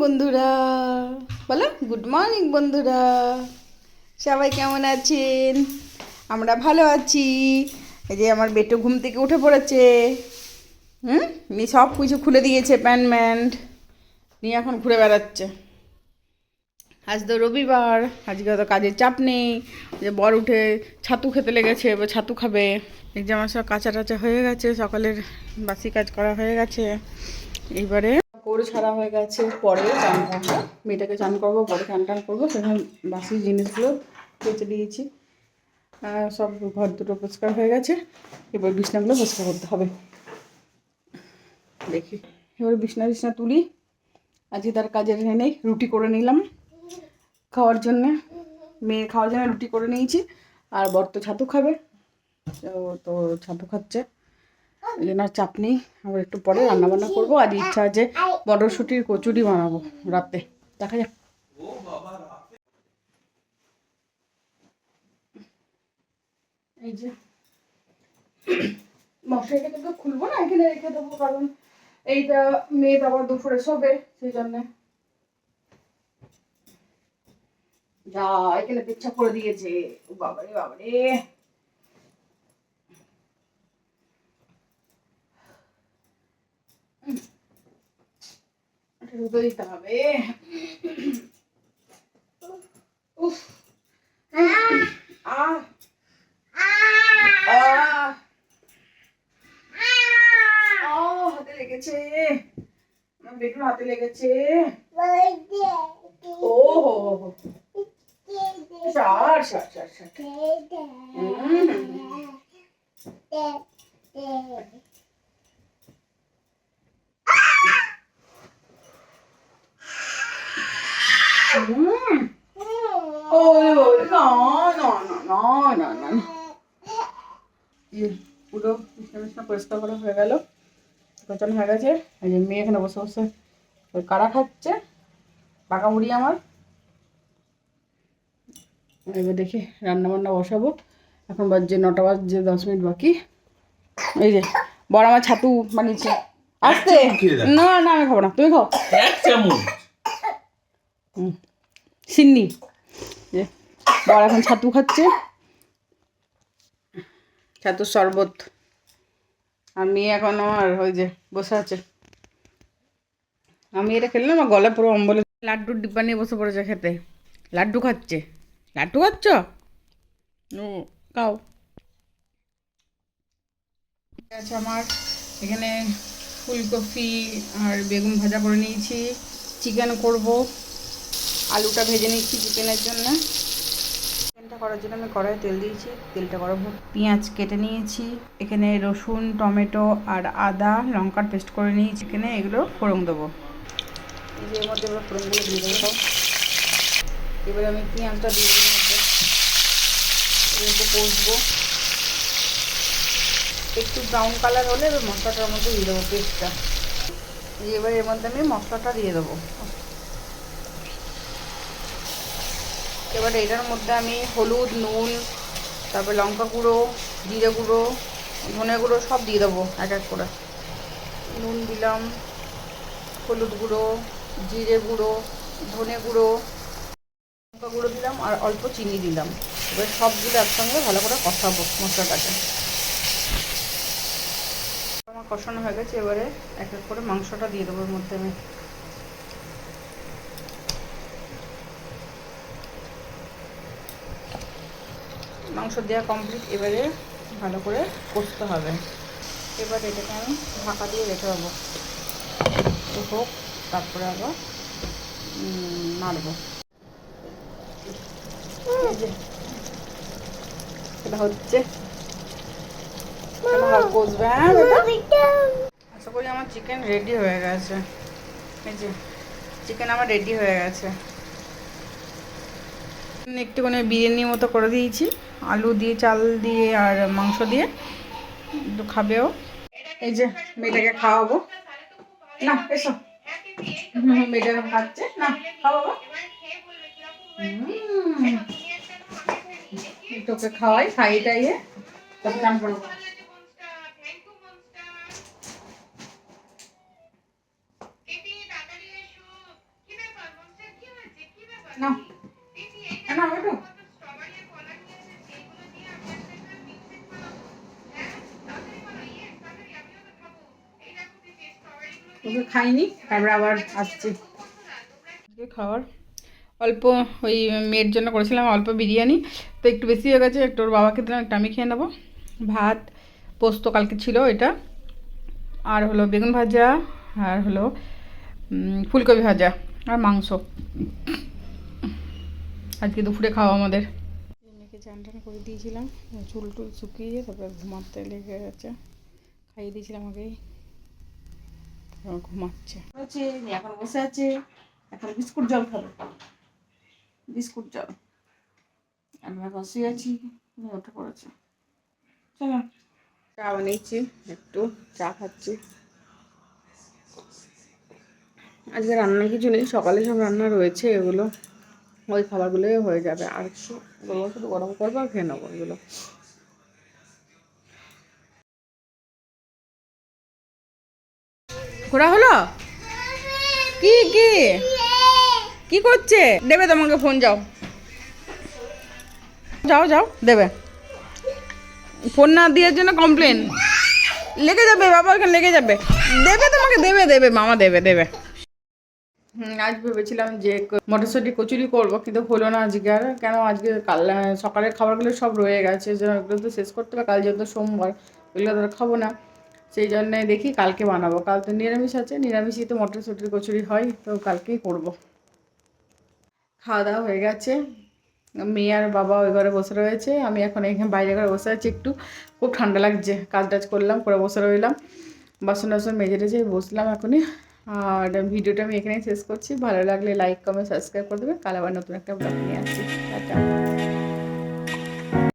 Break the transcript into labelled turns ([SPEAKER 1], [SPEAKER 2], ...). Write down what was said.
[SPEAKER 1] বন্ধুরা, বলো good morning বন্ধুরা। সবাই কেমন আছেন? আমরা ভালো আছি। এই যে আমার বেটু ঘুম থেকে উঠে পড়েছে। নি সব কিছু খুলে দিয়েছে, প্যান্ট ম্যান্ট নিয়ে এখন ঘুরে বেড়াচ্ছে। আজ তো রবিবার, আজকে তো কাজের চাপ নেই। যে বর উঠে ছাতু খেতে লেগেছে, এবার ছাতু খাবে। এই যে আমার সব কাঁচা টাচা হয়ে গেছে, সকালের বাসি কাজ করা হয়ে গেছে। এইবারে করে ছাড়া হয়ে গেছে, পরে চান করবো, মেয়েটাকে চান করবো, পরে চান টান করবো। সেখানে বাসি জিনিসগুলো কেচে দিয়েছি। সব ঘর দুটো পরিষ্কার হয়ে গেছে, এবার বিছনাগুলো পরিষ্কার করতে হবে। দেখি এবার বিছনা তুলি। আজকে তার কাজের নেই, রুটি করে নিলাম খাওয়ার জন্যে। মেয়ে খাওয়ার জন্য রুটি করে নিয়েছি, আর বর তো ছাতু খাবে, তো ছাতু খাচ্ছে, এই জন্য চাপ নেই। আবার একটু পরে রান্নাবান্না করবো। আজ ইচ্ছা আছে মটরশুঁটির কচুরি বানাবো রাতে, দেখা যাক। এই যে মশলাটা কিন্তু খুলবো না, এখানে রেখে দেবো, কারণ এইটা মেয়ে আবার দুপুরে শোবে, সেই জন্যে। যা এখানে পিচ্ছা করে দিয়েছে, বাবারে বাবারে। রোদে দিতে হবে। উফ, আহ হাতে লেগেছে, আমার বেটুর হাতে লেগেছে। ও হো হো, সার সার সার সার। পুরো বিছনা পরিষ্কার করা হয়ে গেল, গোছানো হয়ে গেছে। এই যে মেয়ে এখানে বসে বসে ওই কাড়া খাচ্ছে, পাকা মুড়ি আমার। এবার দেখি রান্না বান্না বসাবো। এখন বাজছে 9টা, বাজছে 10 মিনিট বাকি। এই যে বড় আমার ছাতু বানিয়েছে। আসতে না না, আমি খাবো না, তুমি খাও। সিন্নি যে বড় এখন ছাতু খাচ্ছে, ছাতুর শরবত। আর মেয়ে এখন আমার ওই যে বসে আছে। আমি এটা খেললাম, আমার গলা পুরো অম্বলে। লাড্ডুর ডিব্বা নিয়ে বসে পড়েছে খেতে, লাড্ডু খাচ্ছে। লাড্ডু খাচ্ছ? ও খাও। আছে আমার এখানে ফুলকপি আর বেগুন ভাজা করে নিয়েছি, চিকেন করব। আলুটা ভেজে নিচ্ছি চিকেনের জন্য। চিকেনটা করার জন্য আমি কড়াইয়ে তেল দিয়েছি, তেলটা গরম হোক। পেঁয়াজ কেটে নিয়েছি, এখানে রসুন, টমেটো আর আদা লঙ্কার পেস্ট করে নিয়েছি। চিকেনে এগুলো ফোড়ন দেবো। এই যে এর মধ্যে এবার ফোড়নগুলো দিয়ে দেবো। এবারে আমি পেঁয়াজটা দিয়ে দেবো, মধ্যে কষবো। একটু ব্রাউন কালার হলে এবার মশলাটার মধ্যে দিয়ে দেবো পেস্টটা। এবার এর মধ্যে আমি মশলাটা দিয়ে দেবো। এবার এটার মধ্যে আমি হলুদ, নুন, তারপর লঙ্কা গুঁড়ো, জিরে গুঁড়ো, ধনে গুঁড়ো সব দিয়ে দেবো এক এক করে। নুন দিলাম, হলুদ গুঁড়ো, জিরে গুঁড়ো, ধনে গুঁড়ো, লঙ্কা গুঁড়ো দিলাম, আর অল্প চিনি দিলাম। এবার সবগুলো একসঙ্গে ভালো করে কষাবো মশলাটাকে। আমার কষানো হয়ে গেছে, এবারে এক এক করে মাংসটা দিয়ে দেবো এর মধ্যে আমি। মাংস দেওয়া কমপ্লিট, এবারে ভালো করে কষতে হবে। এবার এটাকে আমি ঢাকা দিয়ে রেখে দেবো, তো হোক, তারপরে আবার নাড়বো। এটা হচ্ছে কষবে। আশা করি আমার চিকেন রেডি হয়ে গেছে। এই যে চিকেন আমার রেডি হয়ে গেছে। একটুখানি বিরিয়ানির মতো করে দিয়েছি, আলু দিয়ে, চাল দিয়ে আর মাংস দিয়ে। একটু খাবেও। এই যে মেয়েটাকে খাওয়াবো, না এসো। মেয়েটা খাচ্ছে, না খাওয়াবো। তোকে খাওয়াই, খাইয়ে টাইয়ে তখন চান করবো। না না একটু ওকে খাইনি, তারপরে আবার আসছি খাওয়ার। অল্প ওই মেয়ের জন্য করেছিলাম অল্প বিরিয়ানি, তো একটু বেশি হয়ে গেছে, একটু ওর বাবাকে দিলাম, একটু আমি খেয়ে নেবো। ভাত পোস্ত কালকে ছিল এটা, আর হলো বেগুন ভাজা, আর হলো ফুলকপি ভাজা, আর মাংস। আজকে দুপুরে খাওয়া আমাদের। মেয়েকে চান টান করে দিয়েছিলাম, চুল টুল শুকিয়ে তারপরে ঘুমাতে লেগে গেছে, খাইয়ে দিয়েছিলাম আগেই, ঘুমাচ্ছে। এখন বসে আছে, এখন বিস্কুট জল খাবে, বিস্কুট জল। আমি এখন শুয়ে আছি, উঠে পড়েছে। চলো চা বানিয়েছি, একটু চা খাচ্ছি। আজকে রান্নার কিছু নেই, সকালে সব রান্না রয়েছে, এগুলো ওই খাবারগুলোই হয়ে যাবে, আর একটু শুধু গরম করবো আর খেয়ে নেবো এগুলো। ঘোরা হলো কি কি কি করছে? দেবে তোমাকে ফোন, যাও যাও যাও, দেবে ফোন না দেওয়ার জন্য কমপ্লেন লেগে যাবে, বাবা ওখানে লেগে যাবে। দেবে তোমাকে, দেবে দেবে মামা, দেবে দেবে। আজ ভেবেছিলাম যে মটরশুঁটি কচুরি করবো, কিন্তু হলো না আজকে আর। কেন আজকে কাল সকালের খাবারগুলো সব রয়ে গেছে, যে ওগুলো তো শেষ করতে হবে, কাল যেহেতু সোমবার ওইগুলো তো খাবো না, সেই জন্যে দেখি কালকে বানাবো। কাল তো নিরামিষ আছে, নিরামিষই তো মটরশুঁটির কচুরি হয়, তো কালকেই করবো। খাওয়া দাওয়া হয়ে গেছে, মেয়ে আর বাবা ওই ঘরে বসে রয়েছে, আমি এখন এখানে বাইরে ঘরে বসে আছি। একটু খুব ঠান্ডা লাগছে, কাজ টাজ করলাম, করে বসে রইলাম, বাসন টাসন মেজে টেজে বসলাম এখনই। আর ভিডিওটা আমি এখানেই শেষ করছি। ভালো লাগলে লাইক কমেন্ট সাবস্ক্রাইব করে দেবেন। কাল আবার নতুন একটা ব্লগ নিয়ে আসছি। টাটা।